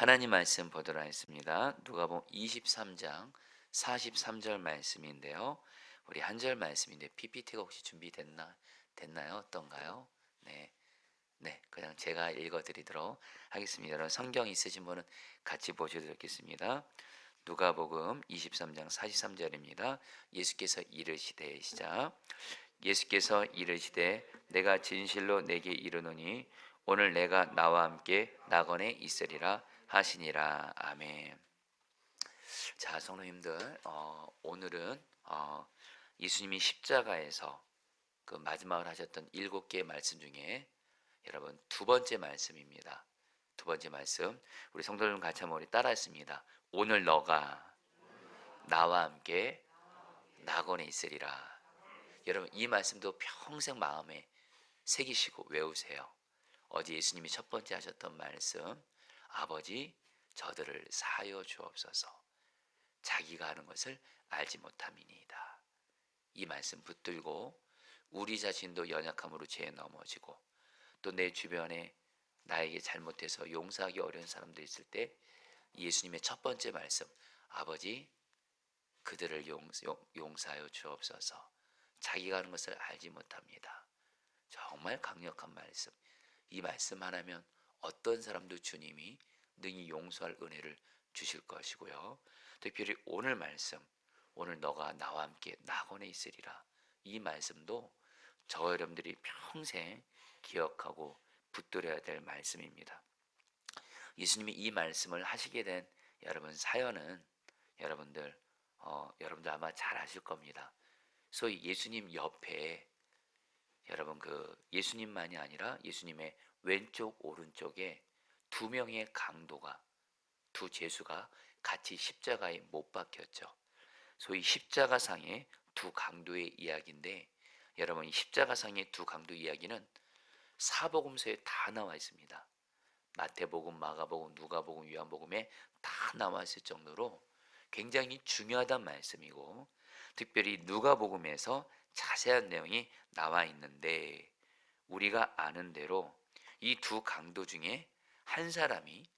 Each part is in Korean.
하나님 말씀 보도록 하겠습니다. 누가복음 23장 43절 말씀인데요. 우리 한 절 말씀인데 PPT가 혹시 됐나요? 어떤가요? 네. 네, 그냥 제가 읽어드리도록 하겠습니다. 여러분 성경 있으신 분은 같이 보셔도 좋겠습니다. 누가복음 23장 43절입니다. 예수께서 이르시되 시작. 예수께서 이르시되 내가 진실로 내게 이르노니 오늘 내가 나와 함께 낙원에 있으리라 하시니라. 아멘. 자, 성도님들, 오늘은 예수님이 십자가에서 그 마지막으로 하셨던 7개의 말씀 중에 여러분 두 번째 말씀입니다. 두 번째 말씀, 우리 성도님 같이 한번 우리 따라했습니다. 오늘 너가 나와 함께 낙원에 있으리라. 여러분 이 말씀도 평생 마음에 새기시고 외우세요. 어제 예수님이 첫 번째 하셨던 말씀, 아버지 저들을 사하여 주옵소서. 자기가 하는 것을 알지 못함이니이다. 이 말씀 붙들고 우리 자신도 연약함으로 죄에 넘어지고 또 내 주변에 나에게 잘못해서 용서하기 어려운 사람들 있을 때 예수님의 첫 번째 말씀, 아버지 그들을 용서하여 주옵소서. 자기가 하는 것을 알지 못합니다. 정말 강력한 말씀. 이 말씀 하나면 어떤 사람도 주님이 능히 용서할 은혜를 주실 것이고요. 특별히 오늘 말씀, 오늘 너가 나와 함께 낙원에 있으리라. 이 말씀도 저 여러분들이 평생 기억하고 붙들어야 될 말씀입니다. 예수님이 이 말씀을 하시게 된 여러분 사연은 여러분들 아마 잘 아실 겁니다. 소위 예수님 옆에 여러분 그 예수님만이 아니라 예수님의 왼쪽 오른쪽에 두 명의 강도가 두 죄수가 같이 십자가에 못 박혔죠. 소위 십자가상의 두 강도의 이야기인데 여러분 이 십자가상의 두 강도 이야기는 사복음서에 다 나와 있습니다. 마태복음, 마가복음, 누가복음, 요한복음에 다 나와 있을 정도로 굉장히 중요하단 말씀이고 특별히 누가복음에서 자세한 내용이 나와 있는데 우리가 아는 대로 이 두 강도 중에 한 사람이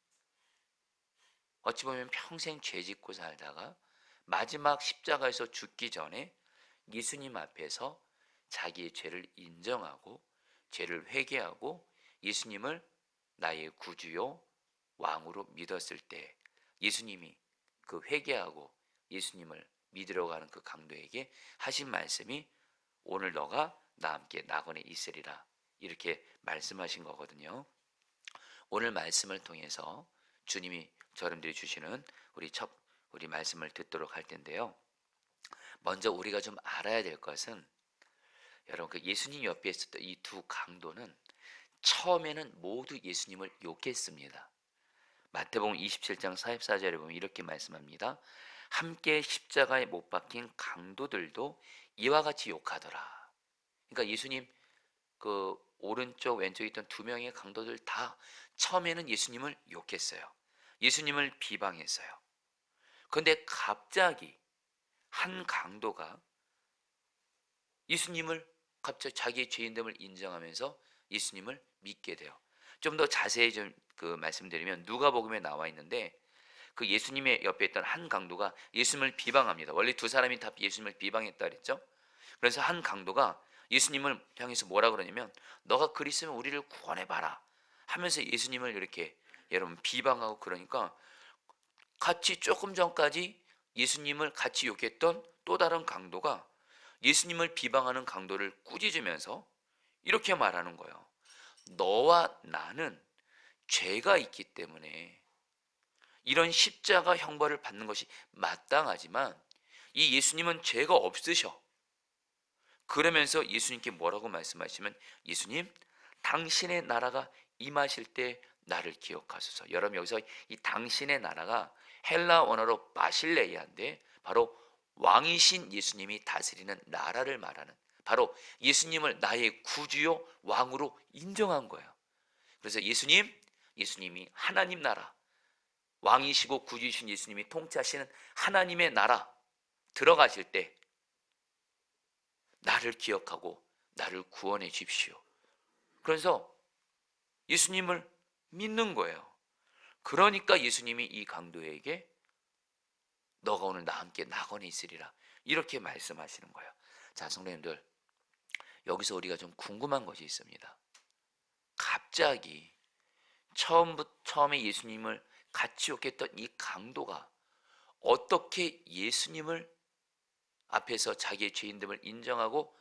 어찌 보면 평생 죄 짓고 살다가 마지막 십자가에서 죽기 전에 예수님 앞에서 자기의 죄를 인정하고 죄를 회개하고 예수님을 나의 구주요 왕으로 믿었을 때 예수님이 그 회개하고 예수님을 믿으러 가는 그 강도에게 하신 말씀이 오늘 너가 나와 함께 낙원에 있으리라 이렇게 말씀하신 거거든요. 오늘 말씀을 통해서 주님이 여러분들이 주시는 우리 말씀을 듣도록 할 텐데요. 먼저 우리가 좀 알아야 될 것은 여러분 그 예수님 옆에 있었던 이 두 강도는 처음에는 모두 예수님을 욕했습니다. 마태복음 27장 44절에 보면 이렇게 말씀합니다. 함께 십자가에 못 박힌 강도들도 이와 같이 욕하더라. 그러니까 예수님 그 오른쪽 왼쪽에 있던 두 명의 강도들 다 처음에는 예수님을 욕했어요. 예수님을 비방했어요. 그런데 갑자기 한 강도가 예수님을 갑자기 자기의 죄인됨을 인정하면서 예수님을 믿게 돼요. 좀 더 자세히 좀 그 말씀드리면 누가복음에 나와 있는데 그 예수님의 옆에 있던 한 강도가 예수님을 비방합니다. 원래 두 사람이 다 예수님을 비방했다 그랬죠. 그래서 한 강도가 예수님을 향해서 뭐라 그러냐면 너가 그리스도면 우리를 구원해 봐라 하면서 예수님을 이렇게 여러분 비방하고 그러니까 같이 조금 전까지 예수님을 같이 욕했던 또 다른 강도가 예수님을 비방하는 강도를 꾸짖으면서 이렇게 말하는 거예요. 너와 나는 죄가 있기 때문에 이런 십자가 형벌을 받는 것이 마땅하지만 이 예수님은 죄가 없으셔. 그러면서 예수님께 뭐라고 말씀하시면 예수님 당신의 나라가 임하실 때 나를 기억하소서. 여러분 여기서 이 당신의 나라가 헬라 원어로 바실레이아인데 바로 왕이신 예수님이 다스리는 나라를 말하는 바로 예수님을 나의 구주요 왕으로 인정한 거예요. 그래서 예수님이 하나님 나라 왕이시고 구주이신 예수님이 통치하시는 하나님의 나라 들어가실 때 나를 기억하고 나를 구원해 주십시오. 그래서 예수님을 믿는 거예요. 그러니까 예수님이 이 강도에게 너가 오늘 나와 함께 낙원에 있으리라 이렇게 말씀하시는 거예요. 자, 성도님들, 여기서 우리가 좀 궁금한 것이 있습니다. 갑자기 처음에 예수님을 같이 욕했던 이 강도가 어떻게 예수님을 앞에서 자기의 죄인됨을 인정하고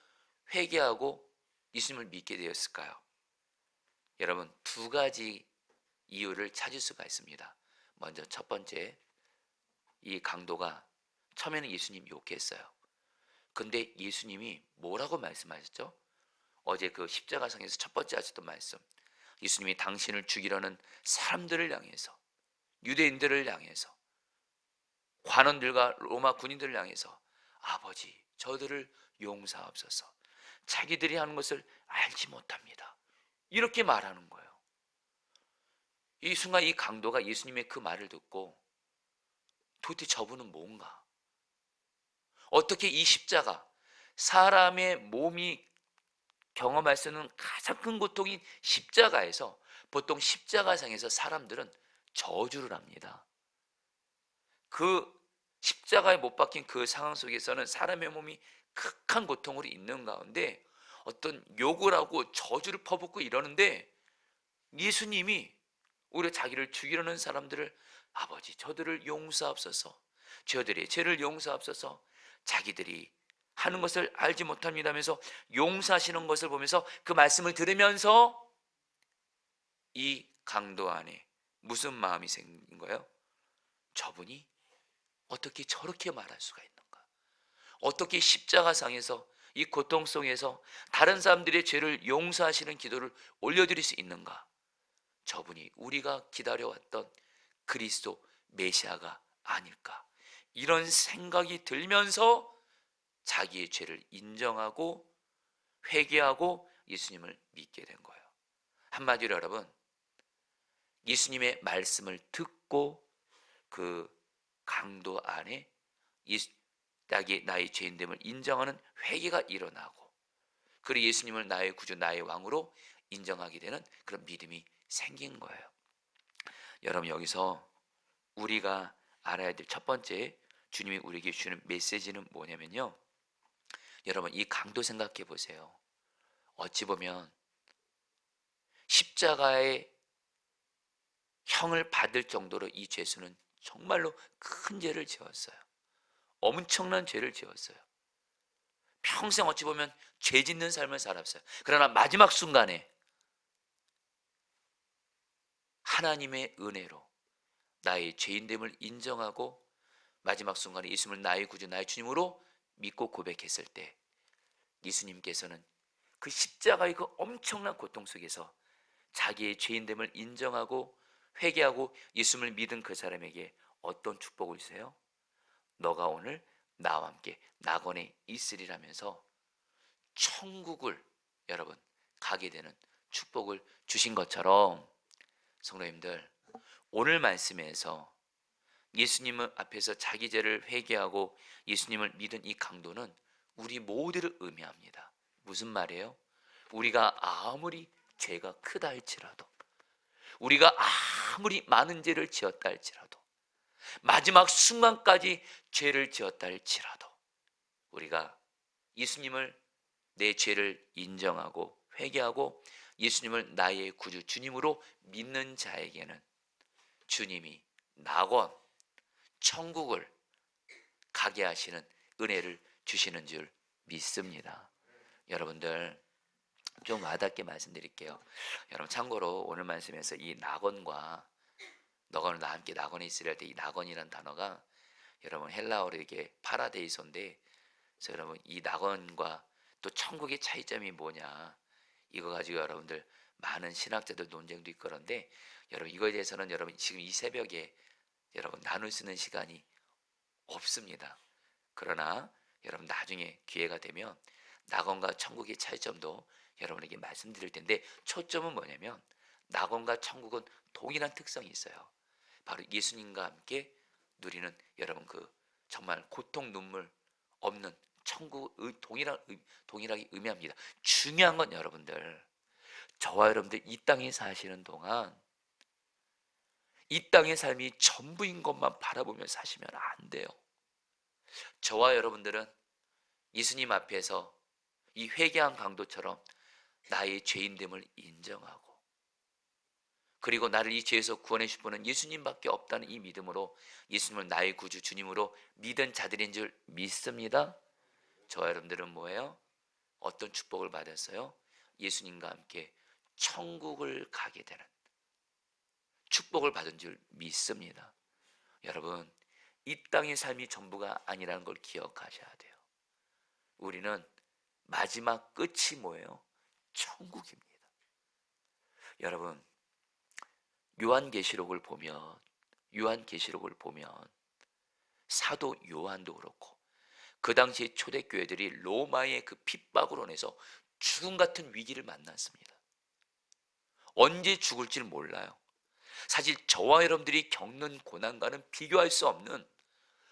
회개하고 예수님을 믿게 되었을까요? 여러분, 두 가지 이유를 찾을 수가 있습니다. 먼저 첫 번째, 이 강도가 처음에는 예수님 욕했어요. 근데 예수님이 뭐라고 말씀하셨죠? 어제 그 십자가상에서 첫 번째 하셨던 말씀, 예수님이 당신을 죽이려는 사람들을 향해서, 유대인들을 향해서, 관원들과 로마 군인들을 향해서 아버지 저들을 용서하옵소서, 자기들이 하는 것을 알지 못합니다, 이렇게 말하는 거예요. 이 순간 이 강도가 예수님의 그 말을 듣고 도대체 저분은 뭔가, 어떻게 이 십자가, 사람의 몸이 경험할 수 있는 가장 큰 고통인 십자가에서, 보통 십자가상에서 사람들은 저주를 합니다. 그 십자가에 못 박힌 그 상황 속에서는 사람의 몸이 극한 고통으로 있는 가운데 어떤 욕을 하고 저주를 퍼붓고 이러는데, 예수님이 오히려 자기를 죽이려는 사람들을 아버지 저들을 용서하옵소서, 저들의 죄를 용서하옵소서, 자기들이 하는 것을 알지 못합니다면서 용서하시는 것을 보면서, 그 말씀을 들으면서 이 강도 안에 무슨 마음이 생긴 거예요? 저분이 어떻게 저렇게 말할 수가 있는가? 어떻게 십자가상에서 이 고통 속에서 다른 사람들의 죄를 용서하시는 기도를 올려드릴 수 있는가? 저분이 우리가 기다려왔던 그리스도 메시아가 아닐까? 이런 생각이 들면서 자기의 죄를 인정하고 회개하고 예수님을 믿게 된 거예요. 한마디로 여러분, 예수님의 말씀을 듣고 그 강도 안에 나의 죄인됨을 인정하는 회개가 일어나고, 그리고 예수님을 나의 구주, 나의 왕으로 인정하게 되는 그런 믿음이 생긴 거예요. 여러분, 여기서 우리가 알아야 될 첫 번째 주님이 우리에게 주는 메시지는 뭐냐면요, 여러분 이 강도 생각해 보세요. 어찌 보면 십자가의 형을 받을 정도로 이 죄수는 정말로 큰 죄를 지었어요. 엄청난 죄를 지었어요. 평생 어찌 보면 죄 짓는 삶을 살았어요. 그러나 마지막 순간에 하나님의 은혜로 나의 죄인됨을 인정하고 마지막 순간에 예수님을 나의 구주, 나의 주님으로 믿고 고백했을 때, 예수님께서는 그 십자가의 그 엄청난 고통 속에서 자기의 죄인됨을 인정하고 회개하고 예수님을 믿은 그 사람에게 어떤 축복을 주세요? 너가 오늘 나와 함께 낙원에 있으리라면서 천국을 여러분 가게 되는 축복을 주신 것처럼, 성도님들, 오늘 말씀에서 예수님을 앞에서 자기 죄를 회개하고 예수님을 믿은 이 강도는 우리 모두를 의미합니다. 무슨 말이에요? 우리가 아무리 죄가 크다 할지라도, 우리가 아무리 많은 죄를 지었다 할지라도, 마지막 순간까지 죄를 지었다 할지라도, 우리가 예수님을 내 죄를 인정하고 회개하고 예수님을 나의 구주 주님으로 믿는 자에게는 주님이 낙원, 천국을 가게 하시는 은혜를 주시는 줄 믿습니다. 여러분들, 좀 와닿게 말씀드릴게요. 여러분, 참고로 오늘 말씀에서 이 낙원과 너가 오늘 나와 함께 낙원에 있으려 할 때 이 낙원이라는 단어가 여러분 헬라어로 이게 파라데이소인데, 그래서 여러분 이 낙원과 또 천국의 차이점이 뭐냐, 이거 가지고 여러분들 많은 신학자들 논쟁도 있고 그런데, 여러분 이거에 대해서는 여러분 지금 이 새벽에 여러분 나눌 수 있는 시간이 없습니다. 그러나 여러분 나중에 기회가 되면 낙원과 천국의 차이점도 여러분에게 말씀드릴 텐데, 초점은 뭐냐면 낙원과 천국은 동일한 특성이 있어요. 바로 예수님과 함께 누리는 여러분 그 정말 고통 눈물 없는 천국을 동일하게 의미합니다. 중요한 건 여러분들, 저와 여러분들 이 땅에 사시는 동안 이 땅의 삶이 전부인 것만 바라보며 사시면 안 돼요. 저와 여러분들은 예수님 앞에서 이 회개한 강도처럼 나의 죄인됨을 인정하고, 그리고 나를 이 죄에서 구원해 주실 분은 예수님밖에 없다는 이 믿음으로 예수님을 나의 구주 주님으로 믿은 자들인 줄 믿습니다. 저와 여러분들은 뭐예요? 어떤 축복을 받았어요? 예수님과 함께 천국을 가게 되는 축복을 받은 줄 믿습니다. 여러분, 이 땅의 삶이 전부가 아니라는 걸 기억하셔야 돼요. 우리는 마지막 끝이 뭐예요? 천국입니다. 여러분, 요한계시록을 보면 사도 요한도 그렇고 그 당시 초대교회들이 로마의 그 핍박으로 인해서 죽음 같은 위기를 만났습니다. 언제 죽을지 몰라요. 사실 저와 여러분들이 겪는 고난과는 비교할 수 없는,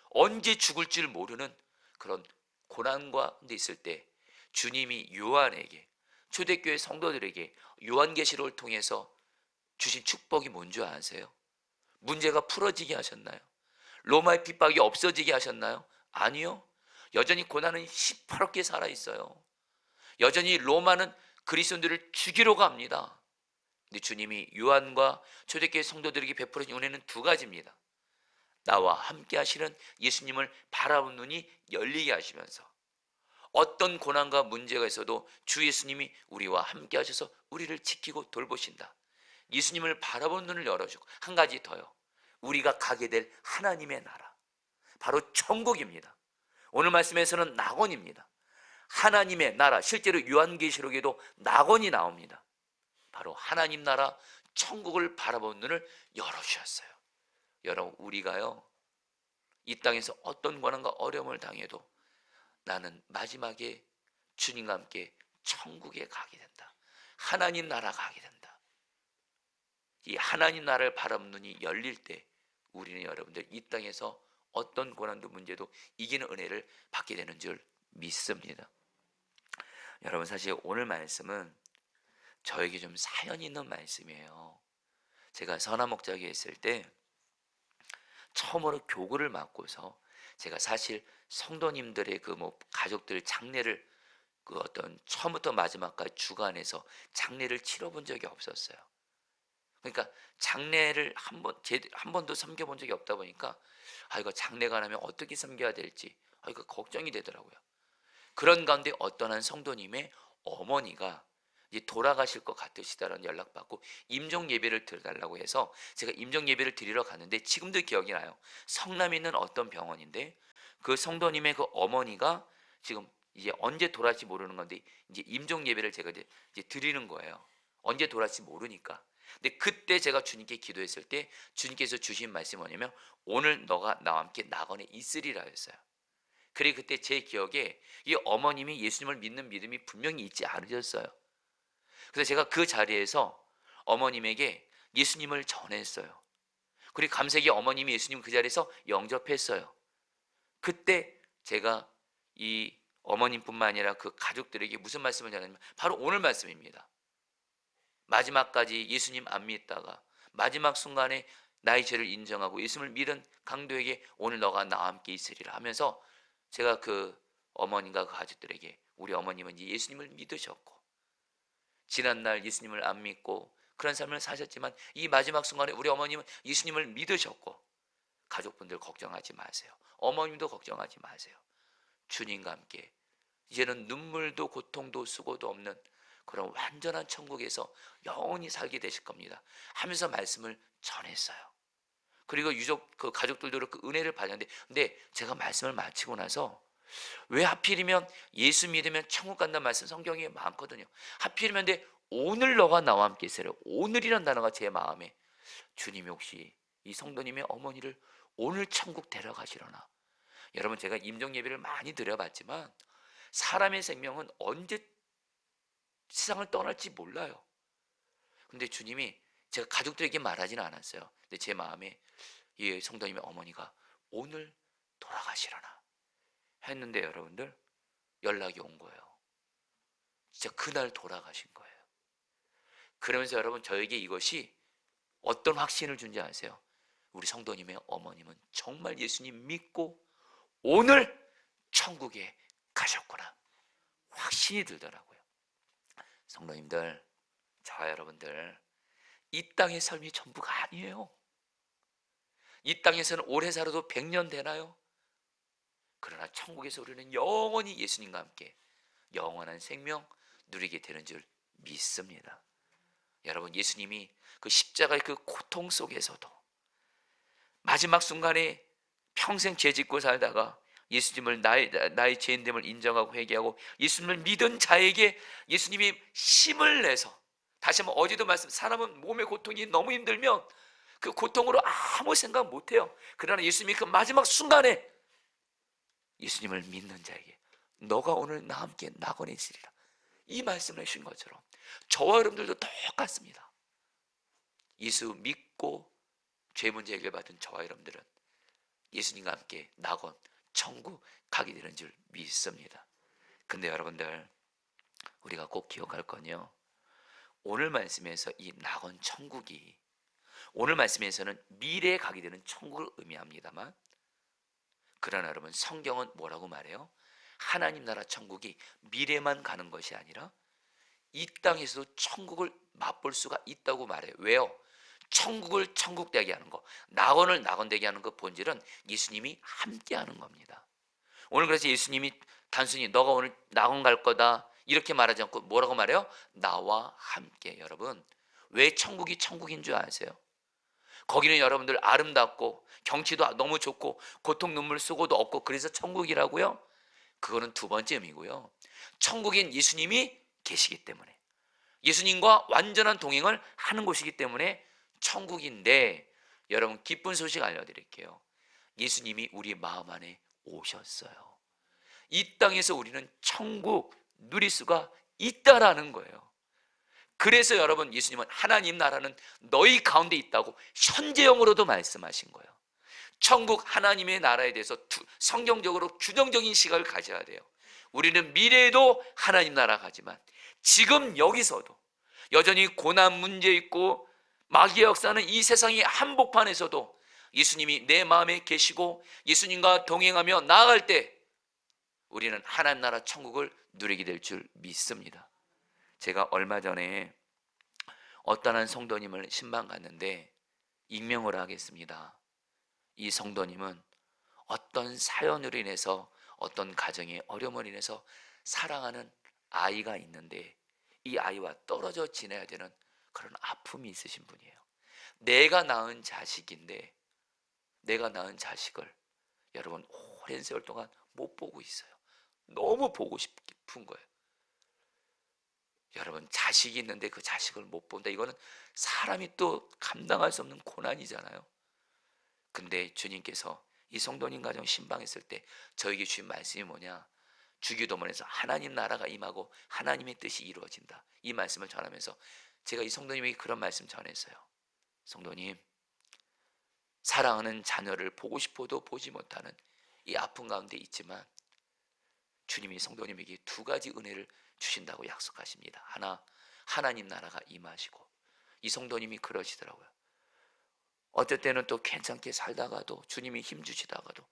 언제 죽을지 모르는 그런 고난과 있을 때 주님이 요한에게, 초대교회 성도들에게 요한계시록을 통해서 주신 축복이 뭔지 아세요? 문제가 풀어지게 하셨나요? 로마의 핍박이 없어지게 하셨나요? 아니요. 여전히 고난은 시퍼렇게 살아있어요. 여전히 로마는 그리스도인들을 죽이려고 합니다. 근데 주님이 요한과 초대교회 성도들에게 베풀어진 은혜는 두 가지입니다. 나와 함께 하시는 예수님을 바라보는 눈이 열리게 하시면서 어떤 고난과 문제가 있어도 주 예수님이 우리와 함께 하셔서 우리를 지키고 돌보신다. 예수님을 바라보는 눈을 열어주고, 한 가지 더요. 우리가 가게 될 하나님의 나라, 바로 천국입니다. 오늘 말씀에서는 낙원입니다. 하나님의 나라, 실제로 요한계시록에도 낙원이 나옵니다. 바로 하나님 나라 천국을 바라보는 눈을 열어주셨어요. 여러분, 우리가요 이 땅에서 어떤 고난과 어려움을 당해도 나는 마지막에 주님과 함께 천국에 가게 된다. 하나님 나라 가게 된다. 이 하나님 나라를 바라보는 눈이 열릴 때 우리는 여러분들 이 땅에서 어떤 고난도 문제도 이기는 은혜를 받게 되는 줄 믿습니다. 여러분, 사실 오늘 말씀은 저에게 좀 사연이 있는 말씀이에요. 제가 선화목자기에 있을 때 처음으로 교구를 맡고서 제가 사실 성도님들의 그 가족들 장례를 그 어떤 처음부터 마지막까지 주관해서 장례를 치러본 적이 없었어요. 그러니까 장례를 한 번도 섬겨본 적이 없다 보니까 이거 장례가 나면 어떻게 섬겨야 될지 이거 걱정이 되더라고요. 그런 가운데 어떤 한 성도님의 어머니가 이제 돌아가실 것 같으시다라는 연락받고 임종 예배를 드려달라고 해서 제가 임종 예배를 드리러 갔는데 지금도 기억이 나요. 성남에 있는 어떤 병원인데 그 성도님의 그 어머니가 지금 이제 언제 돌아갈지 모르는 건데 이제 임종 예배를 제가 이제 드리는 거예요. 언제 돌아갈지 모르니까. 근데 그때 제가 주님께 기도했을 때 주님께서 주신 말씀이 뭐냐면 오늘 너가 나와 함께 낙원에 있으리라 했어요. 그리고 그때 제 기억에 이 어머님이 예수님을 믿는 믿음이 분명히 있지 않으셨어요. 그래서 제가 그 자리에서 어머님에게 예수님을 전했어요. 그리고 감사하게 어머님이 예수님 그 자리에서 영접했어요. 그때 제가 이 어머님뿐만 아니라 그 가족들에게 무슨 말씀을 전했냐면 바로 오늘 말씀입니다. 마지막까지 예수님 안 믿다가 마지막 순간에 나의 죄를 인정하고 예수님을 믿은 강도에게 오늘 너가 나와 함께 있으리라 하면서 제가 그 어머님과 그 가족들에게, 우리 어머님은 예수님을 믿으셨고 지난날 예수님을 안 믿고 그런 삶을 사셨지만 이 마지막 순간에 우리 어머님은 예수님을 믿으셨고, 가족분들 걱정하지 마세요. 어머님도 걱정하지 마세요. 주님과 함께 이제는 눈물도 고통도 수고도 없는 그런 완전한 천국에서 영원히 살게 되실 겁니다 하면서 말씀을 전했어요. 그리고 유족 그 가족들도 그 은혜를 받았는데, 근데 제가 말씀을 마치고 나서 왜 하필이면 예수 믿으면 천국 간다는 말씀 성경에 많거든요. 하필이면 근데 오늘 너가 나와 함께 있으라, 오늘이란 단어가 제 마음에, 주님이 혹시 이 성도님의 어머니를 오늘 천국 데려가시려나. 여러분, 제가 임종 예배를 많이 드려봤지만 사람의 생명은 언제 세상을 떠날지 몰라요. 근데 주님이, 제가 가족들에게 말하지는 않았어요. 근데 제 마음에 이 성도님의 어머니가 오늘 돌아가시려나 했는데 여러분들 연락이 온 거예요. 진짜 그날 돌아가신 거예요. 그러면서 여러분, 저에게 이것이 어떤 확신을 준지 아세요? 우리 성도님의 어머님은 정말 예수님 믿고 오늘 천국에 가셨구나 확신이 들더라고요. 성도님들, 저와 여러분들, 이 땅의 삶이 전부가 아니에요. 이 땅에서는 오래 살아도 100년 되나요? 그러나 천국에서 우리는 영원히 예수님과 함께 영원한 생명 누리게 되는 줄 믿습니다. 여러분, 예수님이 그 십자가의 그 고통 속에서도 마지막 순간에 평생 죄 짓고 살다가 예수님을 나의 죄인됨을 인정하고 회개하고 예수님을 믿은 자에게 예수님이 힘을 내서, 다시 한번 어제도 말씀, 사람은 몸의 고통이 너무 힘들면 그 고통으로 아무 생각 못해요. 그러나 예수님이 그 마지막 순간에 예수님을 믿는 자에게 너가 오늘 나와 함께 낙원에 있으리라, 이 말씀을 해주신 것처럼 저와 여러분들도 똑같습니다. 예수 믿고 죄 문제 해결받은 저와 여러분들은 예수님과 함께 낙원, 천국 가게 되는 줄 믿습니다. 근데 여러분들, 우리가 꼭 기억할 건요, 오늘 말씀에서 이 낙원 천국이, 오늘 말씀에서는 미래에 가게 되는 천국을 의미합니다만, 그러나 여러분, 성경은 뭐라고 말해요? 하나님 나라 천국이 미래만 가는 것이 아니라 이 땅에서도 천국을 맛볼 수가 있다고 말해요. 왜요? 천국을 천국되게 하는 거, 낙원을 낙원되게 하는 그 본질은 예수님이 함께 하는 겁니다. 오늘 그래서 예수님이 단순히 너가 오늘 낙원 갈 거다 이렇게 말하지 않고 뭐라고 말해요? 나와 함께. 여러분, 왜 천국이 천국인 줄 아세요? 거기는 여러분들 아름답고 경치도 너무 좋고 고통 눈물 쓰고도 없고 그래서 천국이라고요? 그거는 두 번째 의미고요. 천국인 예수님이 계시기 때문에, 예수님과 완전한 동행을 하는 곳이기 때문에 천국인데, 여러분 기쁜 소식 알려드릴게요. 예수님이 우리 마음 안에 오셨어요. 이 땅에서 우리는 천국 누릴 수가 있다라는 거예요. 그래서 여러분, 예수님은 하나님 나라는 너희 가운데 있다고 현재형으로도 말씀하신 거예요. 천국 하나님의 나라에 대해서 성경적으로 균형적인 시각을 가져야 돼요. 우리는 미래에도 하나님 나라 가지만 지금 여기서도 여전히 고난 문제 있고 마귀의 역사는 이 세상의 한복판에서도 예수님이 내 마음에 계시고 예수님과 동행하며 나아갈 때 우리는 하나님 나라 천국을 누리게 될 줄 믿습니다. 제가 얼마 전에 어떤 한 성도님을 신방 갔는데, 익명을 하겠습니다. 이 성도님은 어떤 사연으로 인해서, 어떤 가정의 어려움으로 인해서 사랑하는 아이가 있는데 이 아이와 떨어져 지내야 되는 그런 아픔이 있으신 분이에요. 내가 낳은 자식인데, 내가 낳은 자식을 여러분 오랜 세월 동안 못 보고 있어요. 너무 보고 싶은 거예요. 여러분, 자식이 있는데 그 자식을 못 본다, 이거는 사람이 또 감당할 수 없는 고난이잖아요. 근데 주님께서 이 성도님 가정 신방했을 때 저에게 주신 말씀이 뭐냐, 주기도문에서 하나님 나라가 임하고 하나님의 뜻이 이루어진다, 이 말씀을 전하면서 제가 이 성도님에게 그런 말씀 전했어요. 성도님, 사랑하는 자녀를 보고 싶어도 보지 못하는 이 아픔 가운데 있지만 주님이 성도님에게 두 가지 은혜를 주신다고 약속하십니다. 하나, 하나님 나라가 임하시고, 이 성도님이 그러시더라고요. 어떨 때는 또 괜찮게 살다가도 주님이 힘 주시다가도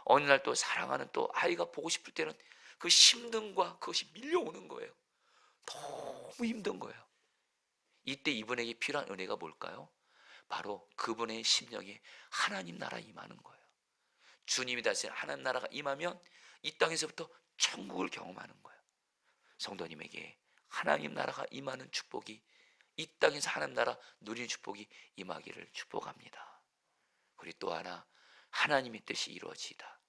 어느 날 또 사랑하는 또 아이가 보고 싶을 때는 그 힘듦과 그것이 밀려오는 거예요. 너무 힘든 거예요. 이때 이분에게 필요한 은혜가 뭘까요? 바로 그분의 심령에 하나님 나라 임하는 거예요. 주님이 다스리는 하나님 나라가 임하면 이 땅에서부터 천국을 경험하는 거예요. 성도님에게 하나님 나라가 임하는 축복이, 이 땅에서 하나님 나라 누리는 축복이 임하기를 축복합니다. 그리고 또 하나, 하나님의 뜻이 이루어지다.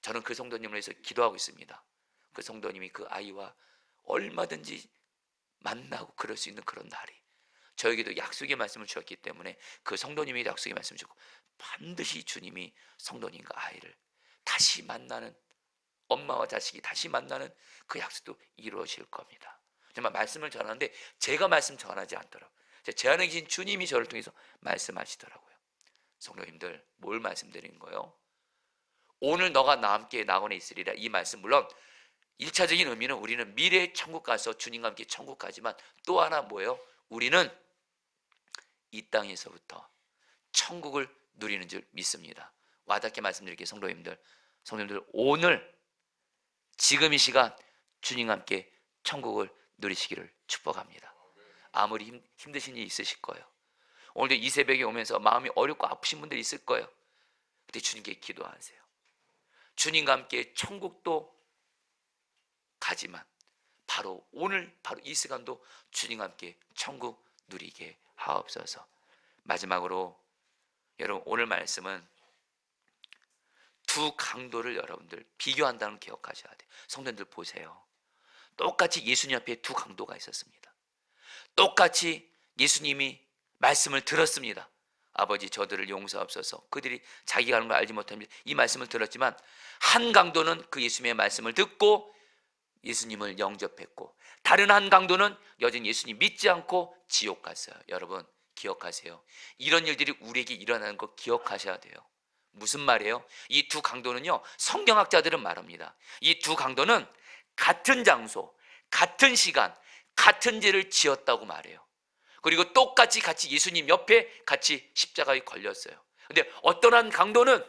저는 그 성도님을 위해서 기도하고 있습니다. 그 성도님이 그 아이와 얼마든지 만나고 그럴 수 있는 그런 날이, 저에게도 약속의 말씀을 주었기 때문에 그 성도님이 약속의 말씀을 주고 반드시 주님이 성도님과 아이를 다시 만나는, 엄마와 자식이 다시 만나는 그 약속도 이루어질 겁니다. 정말 말씀을 전하는데 제가 말씀 전하지 않더라고요. 제 안에 계신 주님이 저를 통해서 말씀하시더라고요. 성도님들, 뭘 말씀드리는 거예요? 오늘 너가 나와 함께 낙원에 있으리라, 이 말씀, 물론 1차적인 의미는 우리는 미래의 천국 가서 주님과 함께 천국 가지만 또 하나 뭐예요? 우리는 이 땅에서부터 천국을 누리는 줄 믿습니다. 와닿게 말씀드릴게요. 성도님들 오늘 지금 이 시간 주님과 함께 천국을 누리시기를 축복합니다. 아무리 힘드신 일이 있으실 거예요. 오늘도 이 새벽에 오면서 마음이 어렵고 아프신 분들이 있을 거예요. 그때 주님께 기도하세요. 주님과 함께 천국도 가지만 바로 오늘 바로 이 시간도 주님과 함께 천국 누리게 하옵소서. 마지막으로 여러분, 오늘 말씀은 두 강도를 여러분들 비교한다는 걸 기억하셔야 돼요. 성도님들 보세요. 똑같이 예수님 앞에 두 강도가 있었습니다. 똑같이 예수님이 말씀을 들었습니다. 아버지, 저들을 용서하옵소서. 그들이 자기가 하는 걸 알지 못합니다. 이 말씀을 들었지만 한 강도는 그 예수님의 말씀을 듣고 예수님을 영접했고, 다른 한 강도는 여전히 예수님 믿지 않고 지옥 갔어요. 여러분 기억하세요. 이런 일들이 우리에게 일어나는 거 기억하셔야 돼요. 무슨 말이에요? 이 두 강도는요, 성경학자들은 말합니다. 이 두 강도는 같은 장소, 같은 시간, 같은 죄를 지었다고 말해요. 그리고 똑같이 같이 예수님 옆에 같이 십자가에 걸렸어요. 근데 어떤 한 강도는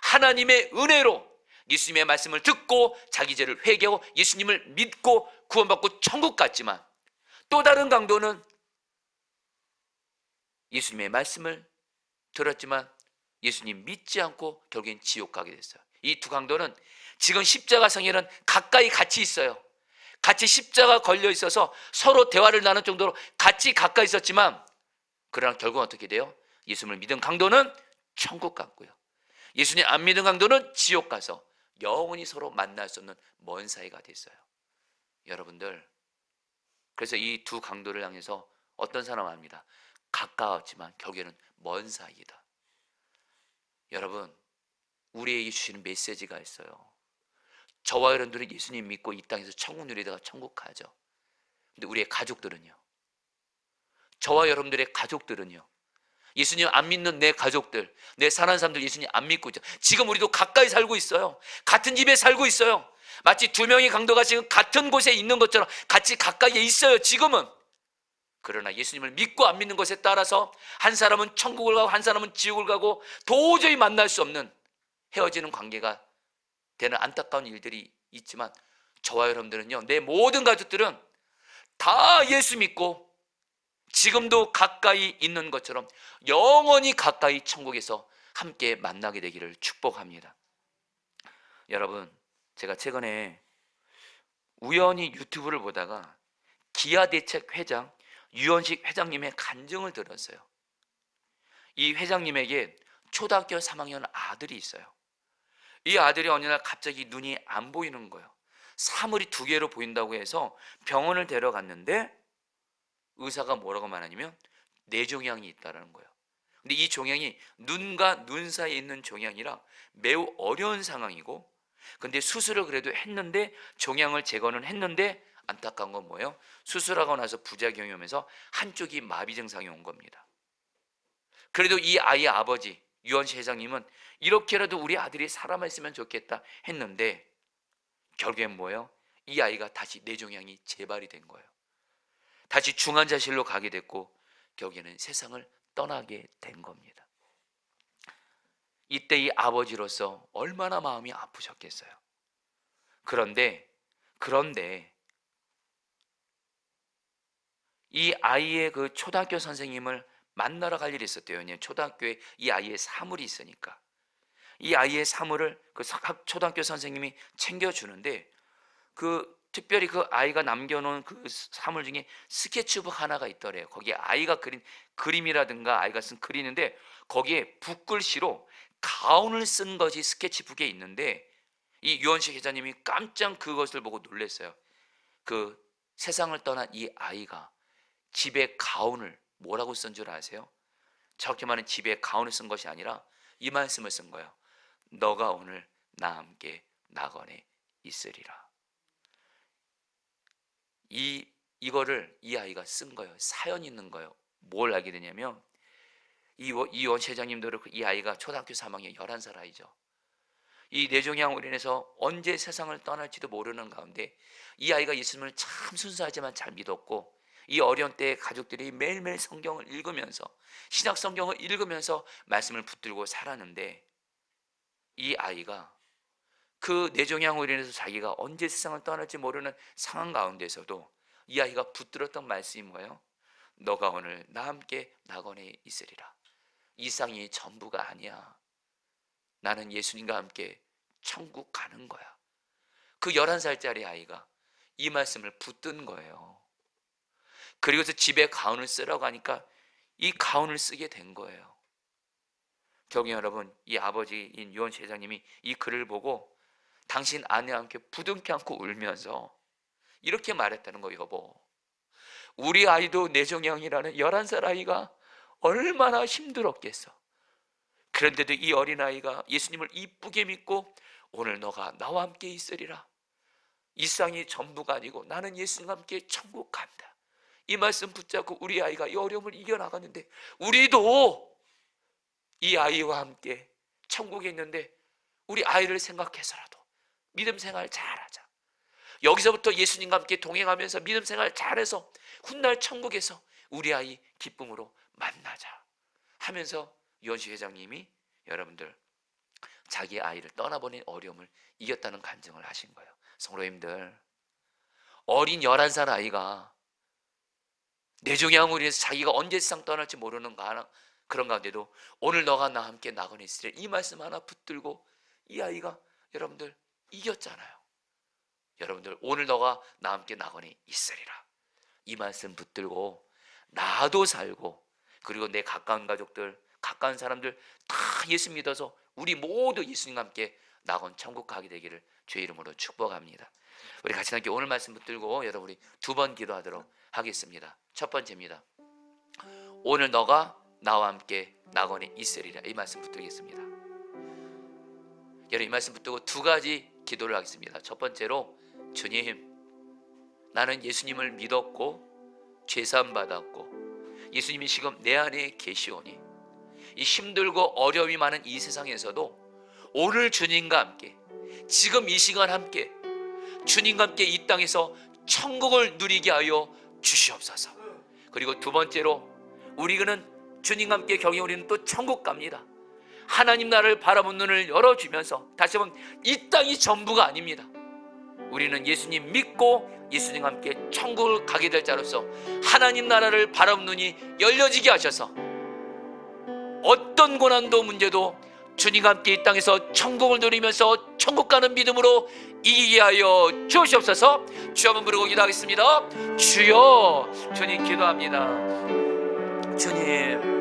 하나님의 은혜로 예수님의 말씀을 듣고 자기 죄를 회개하고 예수님을 믿고 구원받고 천국 갔지만, 또 다른 강도는 예수님의 말씀을 들었지만 예수님 믿지 않고 결국엔 지옥 가게 됐어요. 이 두 강도는 지금 십자가상에는 가까이 같이 있어요. 같이 십자가 걸려 있어서 서로 대화를 나눌 정도로 같이 가까이 있었지만, 그러나 결국은 어떻게 돼요? 예수님을 믿은 강도는 천국 갔고요, 예수님 안 믿은 강도는 지옥 가서 영원히 서로 만날 수 없는 먼 사이가 됐어요. 여러분들, 그래서 이 두 강도를 향해서 어떤 사람은 합니다. 가까웠지만 결국에는 먼 사이이다. 여러분, 우리에게 주시는 메시지가 있어요. 저와 여러분들은 예수님 믿고 이 땅에서 천국 누리다가 천국 가죠. 근데 우리의 가족들은요, 저와 여러분들의 가족들은요, 예수님 안 믿는 내 가족들, 내 사랑하는 사람들 예수님 안 믿고 있죠. 지금 우리도 가까이 살고 있어요. 같은 집에 살고 있어요. 마치 두 명의 강도가 지금 같은 곳에 있는 것처럼 같이 가까이에 있어요, 지금은. 그러나 예수님을 믿고 안 믿는 것에 따라서 한 사람은 천국을 가고 한 사람은 지옥을 가고 도저히 만날 수 없는 헤어지는 관계가 되는 안타까운 일들이 있지만, 저와 여러분들은요, 내 모든 가족들은 다 예수 믿고 지금도 가까이 있는 것처럼 영원히 가까이 천국에서 함께 만나게 되기를 축복합니다. 여러분, 제가 최근에 우연히 유튜브를 보다가 기아대책 회장 유원식 회장님의 간증을 들었어요. 이 회장님에게 초등학교 3학년 아들이 있어요. 이 아들이 어느 날 갑자기 눈이 안 보이는 거예요. 사물이 두 개로 보인다고 해서 병원을 데려갔는데 의사가 뭐라고 말하냐면 뇌종양이 있다는 거예요. 근데 이 종양이 눈과 눈 사이에 있는 종양이라 매우 어려운 상황이고, 근데 수술을 그래도 했는데, 종양을 제거는 했는데 안타까운 건 뭐예요? 수술하고 나서 부작용이 오면서 한쪽이 마비 증상이 온 겁니다. 그래도 이 아이의 아버지 유원식 회장님은 이렇게라도 우리 아들이 살아만 있으면 좋겠다 했는데, 결국엔 뭐예요? 이 아이가 다시 뇌종양이 재발이 된 거예요. 다시 중환자실로 가게 됐고 결국에는 세상을 떠나게 된 겁니다. 이때 이 아버지로서 얼마나 마음이 아프셨겠어요. 그런데 이 아이의 그 초등학교 선생님을 만나러 갈 일이 있었대요. 왜냐하면 초등학교에 이 아이의 사물이 있으니까. 이 아이의 사물을 그 초등학교 선생님이 챙겨주는데, 특별히 그 아이가 남겨놓은 그 사물 중에 스케치북 하나가 있더래요. 거기에 아이가 그린 그림이라든가 아이가 쓴 글이있는데, 거기에 붓글씨로 가운을 쓴 것이 스케치북에 있는데, 이 유원식 회장님이 깜짝 그것을 보고 놀랐어요. 그 세상을 떠난 이 아이가 집에 가운을 뭐라고 쓴 줄 아세요? 저렇게 많은 집에 가운을 쓴 것이 아니라 이 말씀을 쓴 거예요. 너가 오늘 나와 함께 낙원에 있으리라. 이거를 이 아이가 쓴 거예요. 사연이 있는 거예요. 뭘 알게 되냐면, 이원 회장님도 이 아이가 초등학교 3학년 11살 아이죠. 이 뇌종양으로 인해서 언제 세상을 떠날지도 모르는 가운데 이 아이가 예수님을 참 순수하지만 잘 믿었고, 이 어려운 때에 가족들이 매일매일 성경을 읽으면서, 신약 성경을 읽으면서 말씀을 붙들고 살았는데, 이 아이가 그 뇌종양으로 인해서 자기가 언제 세상을 떠날지 모르는 상황 가운데서도 이 아이가 붙들었던 말씀이 뭐예요? 너가 오늘 나와 함께 낙원에 있으리라. 이 세상이 전부가 아니야. 나는 예수님과 함께 천국 가는 거야. 그 11살짜리 아이가 이 말씀을 붙든 거예요. 그리고서 집에 가운을 쓰라고 하니까 이 가운을 쓰게 된 거예요. 경희 여러분, 이 아버지인 유원시 회장님이 이 글을 보고 당신 아내와 함께 부둥켜 안고 울면서 이렇게 말했다는 거예요. 여보, 우리 아이도 뇌종양이라는 11살 아이가 얼마나 힘들었겠어. 그런데도 이 어린아이가 예수님을 이쁘게 믿고 오늘 너가 나와 함께 있으리라. 이 세상이 전부가 아니고 나는 예수님과 함께 천국 간다. 이 말씀 붙잡고 우리 아이가 이 어려움을 이겨나갔는데, 우리도 이 아이와 함께 천국에 있는데 우리 아이를 생각해서라도 믿음 생활 잘하자. 여기서부터 예수님과 함께 동행하면서 믿음 생활 잘해서 훗날 천국에서 우리 아이 기쁨으로 만나자 하면서 유원시 회장님이 여러분들 자기 아이를 떠나보낸 어려움을 이겼다는 간증을 하신 거예요. 성도님들, 어린 11살 아이가 뇌종양으로 인해서 자기가 언제 세상 떠날지 모르는 그런 가운데도 오늘 너가 나와 함께 낙원에 있으리라, 이 말씀 하나 붙들고 이 아이가 여러분들 이겼잖아요. 여러분들, 오늘 너가 나와 함께 낙원에 있으리라, 이 말씀 붙들고 나도 살고, 그리고 내 가까운 가족들, 가까운 사람들 다 예수 믿어서 우리 모두 예수님과 함께 낙원 천국 가게 되기를 주의 이름으로 축복합니다. 우리 같이 함께 오늘 말씀 붙들고 여러분 우리 2번 기도하도록 하겠습니다. 첫 번째입니다. 오늘 너가 나와 함께 낙원에 있으리라, 이 말씀 붙들겠습니다. 여러분, 이 말씀 붙들고 2가지 기도를 하겠습니다. 첫 번째로, 주님, 나는 예수님을 믿었고 죄사함 받았고 예수님이 지금 내 안에 계시오니 이 힘들고 어려움이 많은 이 세상에서도 오늘 주님과 함께, 지금 이 시간 함께 주님과 함께 이 땅에서 천국을 누리게 하여 주시옵소서. 그리고 2번째로, 우리는 주님과 함께 경영 우리는 또 천국 갑니다. 하나님 나라를 바라본 눈을 열어주면서, 다시 한번 이 땅이 전부가 아닙니다. 우리는 예수님 믿고 예수님과 함께 천국을 가게 될 자로서 하나님 나라를 바라본 눈이 열려지게 하셔서 어떤 고난도 문제도 주님과 함께 이 땅에서 천국을 누리면서 천국 가는 믿음으로 이기게 하여 주시옵소서. 주여 한번 부르고 기도하겠습니다. 주여, 주님 기도합니다. 주님,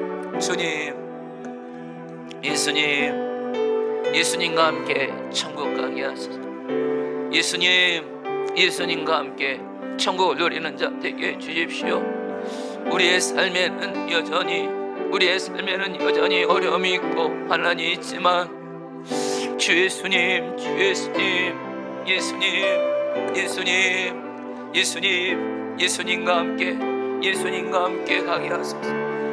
예수님과 함께 천국 가게 하소서. 예수님과 함께 천국을 누리는 자 되게 해주십시오. 우리의 삶에는 여전히 어려움이 있고 환난이 있지만 주 예수님과 함께 가게 하소서.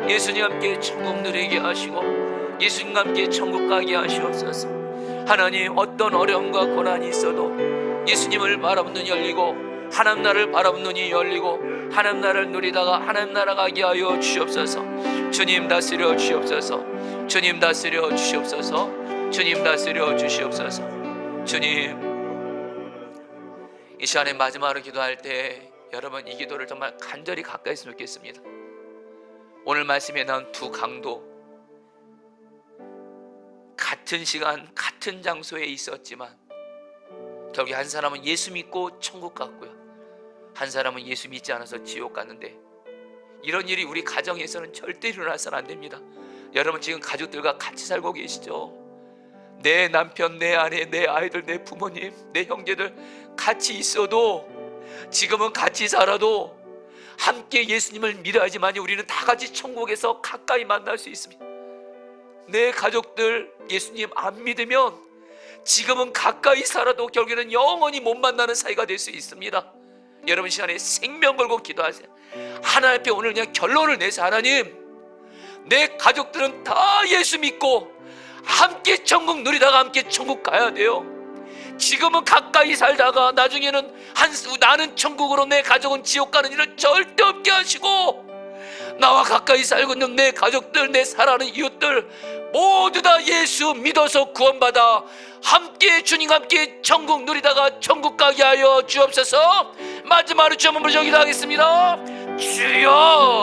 예수님과 함께 천국 누리게 하시고 예수님과 함께 천국 가게 하시옵소서. 하나님, 어떤 어려움과 고난이 있어도 예수님을 바라본 눈이 열리고 하나님 나라를 바라본 눈이 열리고 하나님 나라를 누리다가 하나님 나라 가게 하여 주시옵소서. 주님 다스려 주시옵소서. 주님 다스려 주시옵소서. 주님 다스려 주시옵소서. 주님, 이 시간에 마지막으로 기도할 때 여러분 이 기도를 정말 간절히 가까이 했으면 좋겠습니다. 오늘 말씀에 나온 2 강도, 같은 시간 같은 장소에 있었지만 결국 한 사람은 예수 믿고 천국 갔고요, 한 사람은 예수 믿지 않아서 지옥 갔는데, 이런 일이 우리 가정에서는 절대 일어나서는 안 됩니다. 여러분 지금 가족들과 같이 살고 계시죠? 내 남편, 내 아내, 내 아이들, 내 부모님, 내 형제들 같이 있어도, 지금은 같이 살아도 함께 예수님을 믿어야지만 우리는 다 같이 천국에서 가까이 만날 수 있습니다. 내 가족들 예수님 안 믿으면 지금은 가까이 살아도 결국에는 영원히 못 만나는 사이가 될 수 있습니다. 여러분 시간에 생명 걸고 기도하세요. 하나님 앞에 오늘 그냥 결론을 내서, 하나님, 내 가족들은 다 예수 믿고 함께 천국 누리다가 함께 천국 가야 돼요. 지금은 가까이 살다가 나중에는 나는 천국으로 내 가족은 지옥 가는 일을 절대 없게 하시고, 나와 가까이 살고 있는 내 가족들, 내 사랑하는 이웃들 모두 다 예수 믿어서 구원받아 함께 주님과 함께 천국 누리다가 천국 가게 하여 주옵소서. 마지막으로 주 한번 부르짖기도 하겠습니다. 주여.